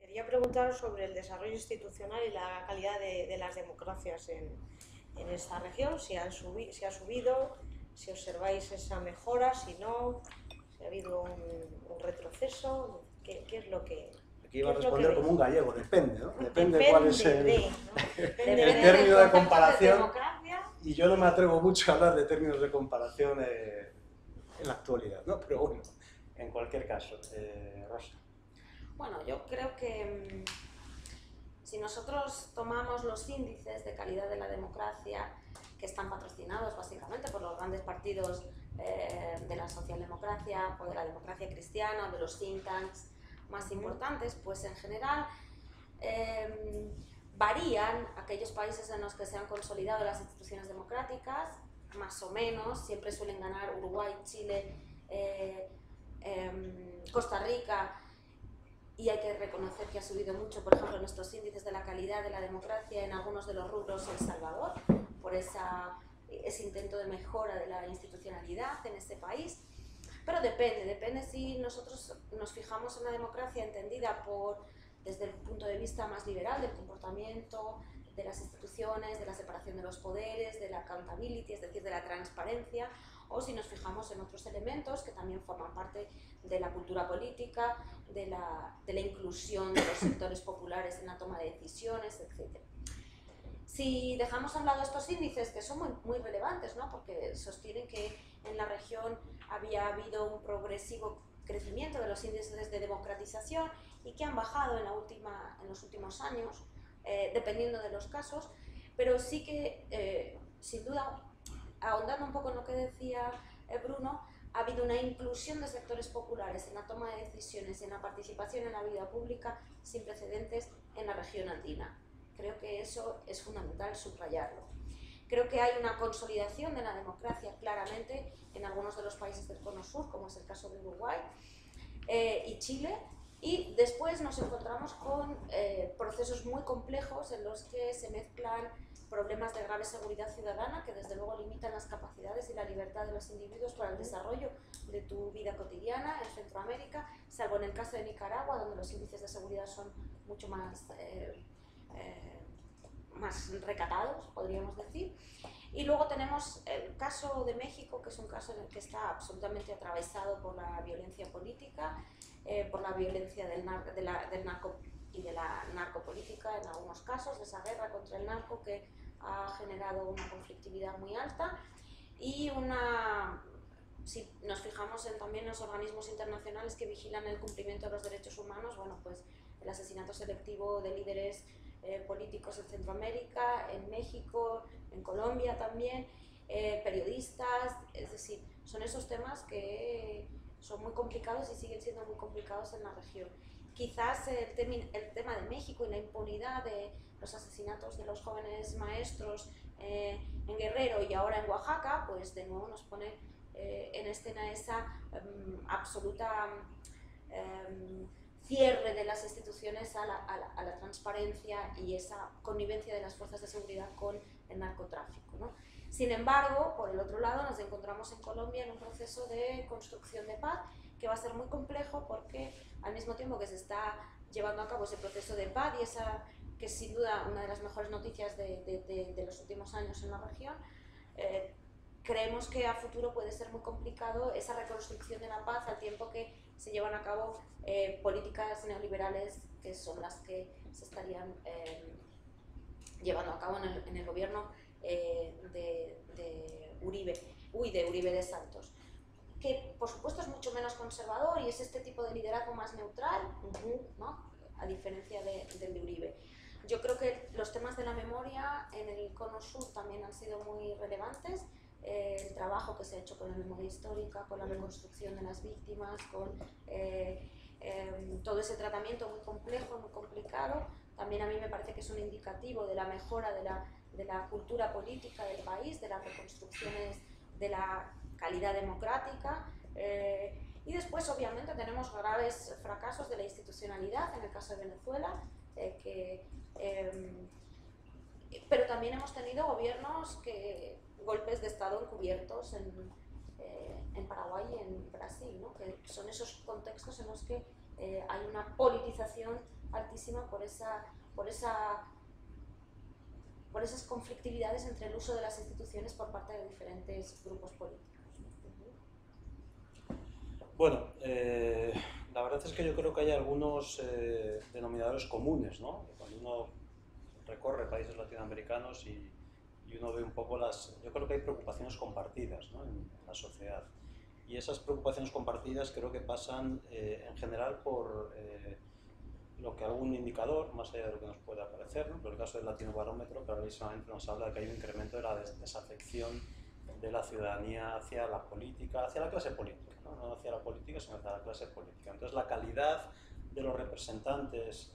Quería preguntar sobre el desarrollo institucional y la calidad de las democracias en esta región, si ha subido, si observáis esa mejora, si no, si ha habido un retroceso, ¿qué es lo que, Aquí iba qué a es lo que responder como un veis? gallego, depende, ¿no? Depende Depende cuál es de, ¿no? Depende el de, término de del concepto comparación, de democracia. y yo no me atrevo mucho a hablar de términos de comparación en la actualidad, ¿no? Pero bueno, en cualquier caso, Rosa. Bueno, yo creo que si nosotros tomamos los índices de calidad de la democracia, que están patrocinados básicamente por los grandes partidos de la socialdemocracia o de la democracia cristiana, de los think tanks más importantes, pues en general varían aquellos países en los que se han consolidado las instituciones democráticas, más o menos, siempre suelen ganar Uruguay, Chile, Costa Rica, y hay que reconocer que ha subido mucho, por ejemplo, nuestros índices de la calidad de la democracia en algunos de los rubros El Salvador, por ese intento de mejora de la institucionalidad en este país. Pero depende si nosotros nos fijamos en la democracia entendida desde el punto de vista más liberal del comportamiento, de las instituciones, de la separación de los poderes, de la accountability, es decir, de la transparencia, o si nos fijamos en otros elementos que también forman parte de la cultura política, de la inclusión de los sectores populares en la toma de decisiones, etc. Si dejamos a un lado estos índices, que son muy relevantes, ¿no? Porque sostienen que en la región había habido un progresivo crecimiento de los índices de democratización y que han bajado en los últimos años, dependiendo de los casos, pero sí que, sin duda, ahondando un poco en lo que decía Bruno, ha habido una inclusión de sectores populares en la toma de decisiones y en la participación en la vida pública sin precedentes en la región andina. Creo que eso es fundamental subrayarlo. Creo que hay una consolidación de la democracia claramente en algunos de los países del Cono Sur, como es el caso de Uruguay y Chile, y después nos encontramos con procesos muy complejos en los que se mezclan problemas de grave seguridad ciudadana que desde luego limitan las capacidades y la libertad de los individuos para el desarrollo de tu vida cotidiana en Centroamérica, salvo en el caso de Nicaragua, donde los índices de seguridad son mucho más recatados, podríamos decir. Y luego tenemos el caso de México, que es un caso en el que está absolutamente atravesado por la violencia política, por la violencia del narco y de la narcopolítica en algunos casos, de esa guerra contra el narco que ha generado una conflictividad muy alta y si nos fijamos también en los organismos internacionales que vigilan el cumplimiento de los derechos humanos, bueno, pues el asesinato selectivo de líderes políticos en Centroamérica, en México, en Colombia también, periodistas, es decir, son esos temas que son muy complicados y siguen siendo muy complicados en la región. Quizás el tema de México y la impunidad de los asesinatos de los jóvenes maestros en Guerrero y ahora en Oaxaca, pues de nuevo nos pone en escena esa absoluta cierre de las instituciones a la transparencia y esa connivencia de las fuerzas de seguridad con el narcotráfico, ¿no? Sin embargo, por el otro lado, nos encontramos en Colombia en un proceso de construcción de paz que va a ser muy complejo porque al mismo tiempo que se está llevando a cabo ese proceso de paz y esa que es sin duda una de las mejores noticias de los últimos años en la región, creemos que a futuro puede ser muy complicado esa reconstrucción de la paz al tiempo que se llevan a cabo políticas neoliberales que son las que se estarían llevando a cabo en el gobierno de Uribe de Santos, que por supuesto es mucho menos conservador y es este tipo de liderazgo más neutral, ¿no? A diferencia del de Uribe. Yo creo que los temas de la memoria en el Cono Sur también han sido muy relevantes. El trabajo que se ha hecho con la memoria histórica, con la reconstrucción de las víctimas, con todo ese tratamiento muy complejo, muy complicado, también a mí me parece que es un indicativo de la mejora de la cultura política del país, de las reconstrucciones de la calidad democrática. Y después, obviamente, tenemos graves fracasos de la institucionalidad, en el caso de Venezuela, pero también hemos tenido golpes de Estado encubiertos en Paraguay y en Brasil, ¿no? Que son esos contextos en los que hay una politización altísima por esas conflictividades entre el uso de las instituciones por parte de diferentes grupos políticos. Bueno, la verdad es que yo creo que hay algunos denominadores comunes, ¿no? Cuando uno recorre países latinoamericanos y uno ve un poco yo creo que hay preocupaciones compartidas, ¿no?, en la sociedad. Y esas preocupaciones compartidas creo que pasan en general por lo que algún indicador, más allá de lo que nos pueda parecer, ¿no? Por el caso del Latinobarómetro, clarísimamente nos habla de que hay un incremento de la desafección de la ciudadanía hacia la política, hacia la clase política, no hacia la política, sino hacia la clase política. Entonces la calidad de los representantes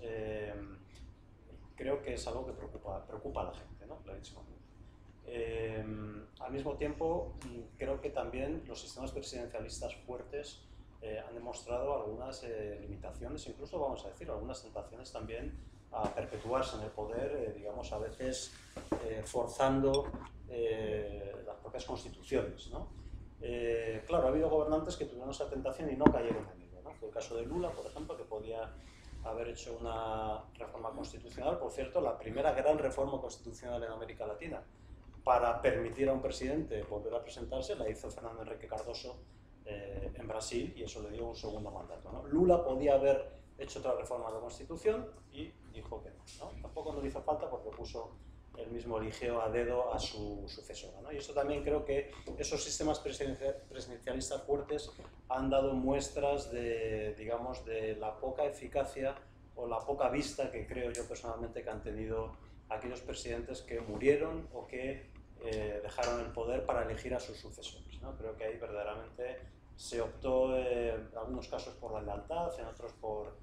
creo que es algo que preocupa a la gente, ¿no?, clarísimamente. Al mismo tiempo, creo que también los sistemas presidencialistas fuertes han demostrado algunas limitaciones, incluso vamos a decir, algunas tentaciones también a perpetuarse en el poder, digamos, a veces forzando las propias constituciones, ¿no? Claro, ha habido gobernantes que tuvieron esa tentación y no cayeron en ello, ¿no? Fue el caso de Lula, por ejemplo, que podía haber hecho una reforma constitucional, por cierto, la primera gran reforma constitucional en América Latina, para permitir a un presidente volver a presentarse, la hizo Fernando Henrique Cardoso en Brasil, y eso le dio un segundo mandato, ¿no? Lula podía haber hecho otra reforma de la Constitución y dijo que no, ¿no? Tampoco no le hizo falta porque él mismo eligió a dedo a su sucesora, ¿no? Y eso también creo que esos sistemas presidencialistas fuertes han dado muestras de, digamos, de la poca eficacia o la poca vista que creo yo personalmente que han tenido aquellos presidentes que murieron o que dejaron el poder para elegir a sus sucesores, ¿no? Creo que ahí verdaderamente se optó en algunos casos por la lealtad, en otros por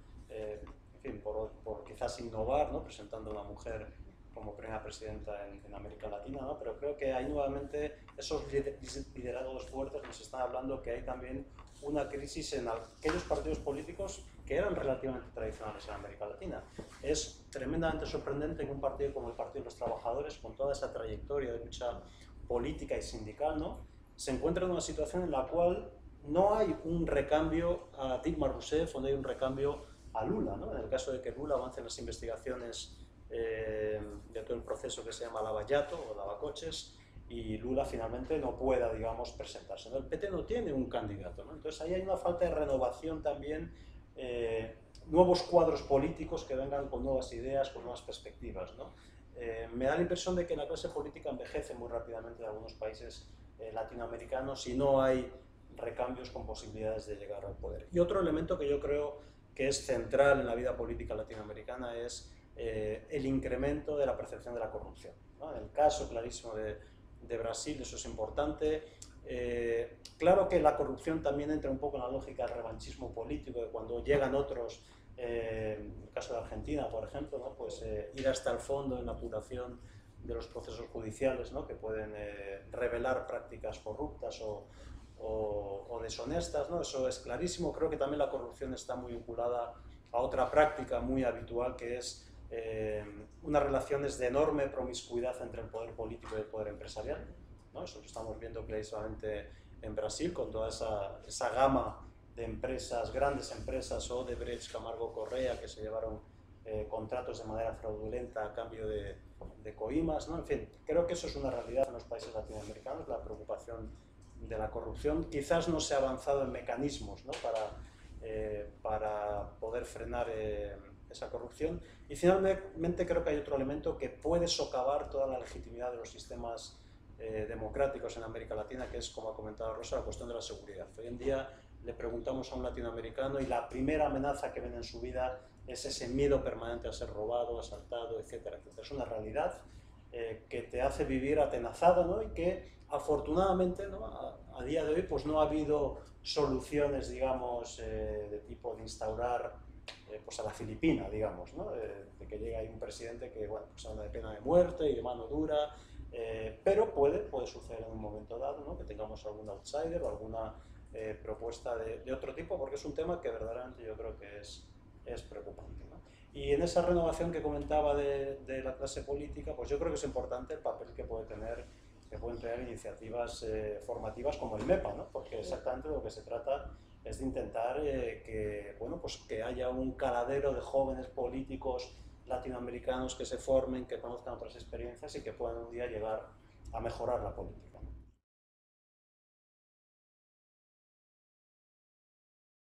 quizás innovar, ¿no?, presentando a una mujer como primera presidenta en América Latina, ¿no? Pero creo que ahí nuevamente esos liderazgos fuertes nos están hablando que hay también una crisis en aquellos partidos políticos que eran relativamente tradicionales en América Latina. Es tremendamente sorprendente que un partido como el Partido de los Trabajadores, con toda esa trayectoria de lucha política y sindical, ¿no?, se encuentra en una situación en la cual no hay un recambio a Dilma Rousseff o no hay un recambio a Lula, ¿no? En el caso de que Lula avance en las investigaciones de todo el proceso que se llama lavallato o lavacoches, y Lula finalmente no pueda, digamos, presentarse, ¿no? El PT no tiene un candidato, ¿no? Entonces ahí hay una falta de renovación también, nuevos cuadros políticos que vengan con nuevas ideas, con nuevas perspectivas, ¿no? Me da la impresión de que la clase política envejece muy rápidamente en algunos países latinoamericanos y no hay recambios con posibilidades de llegar al poder. Y otro elemento que yo creo que es central en la vida política latinoamericana es el incremento de la percepción de la corrupción, ¿no? En el caso clarísimo de Brasil eso es importante. Claro que la corrupción también entra un poco en la lógica del revanchismo político, de cuando llegan otros, en el caso de Argentina, por ejemplo, ¿no?, pues ir hasta el fondo en la apuración de los procesos judiciales, ¿no?, que pueden revelar prácticas corruptas o deshonestas, ¿no? Eso es clarísimo. Creo que también la corrupción está muy vinculada a otra práctica muy habitual, que es unas relaciones de enorme promiscuidad entre el poder político y el poder empresarial, ¿no? Eso lo estamos viendo clarísimamente en Brasil, con toda esa gama de empresas, grandes empresas, Odebrecht, Camargo Correa, que se llevaron contratos de manera fraudulenta a cambio de coimas, ¿no? En fin, creo que eso es una realidad en los países latinoamericanos, la preocupación de la corrupción. Quizás no se ha avanzado en mecanismos, ¿no?, para poder frenar esa corrupción. Y finalmente creo que hay otro elemento que puede socavar toda la legitimidad de los sistemas democráticos en América Latina, que es, como ha comentado Rosa, la cuestión de la seguridad. Hoy en día le preguntamos a un latinoamericano y la primera amenaza que ven en su vida es ese miedo permanente a ser robado, asaltado, etcétera, etcétera. Es una realidad que te hace vivir atenazado, ¿no?, y que afortunadamente, ¿no?, a día de hoy pues no ha habido soluciones, digamos, de tipo de instaurar pues a la Filipina, digamos, ¿no?, de que llegue ahí un presidente que, bueno, pues habla de pena de muerte y de mano dura, pero puede suceder en un momento dado, ¿no?, que tengamos algún outsider o alguna propuesta de otro tipo, porque es un tema que verdaderamente yo creo que es preocupante, ¿no? Y en esa renovación que comentaba de la clase política, pues yo creo que es importante el papel que pueden tener iniciativas formativas como el MEPA, ¿no?, porque exactamente de lo que se trata es de intentar que, bueno, pues que haya un caladero de jóvenes políticos latinoamericanos que se formen, que conozcan otras experiencias y que puedan un día llegar a mejorar la política, ¿no?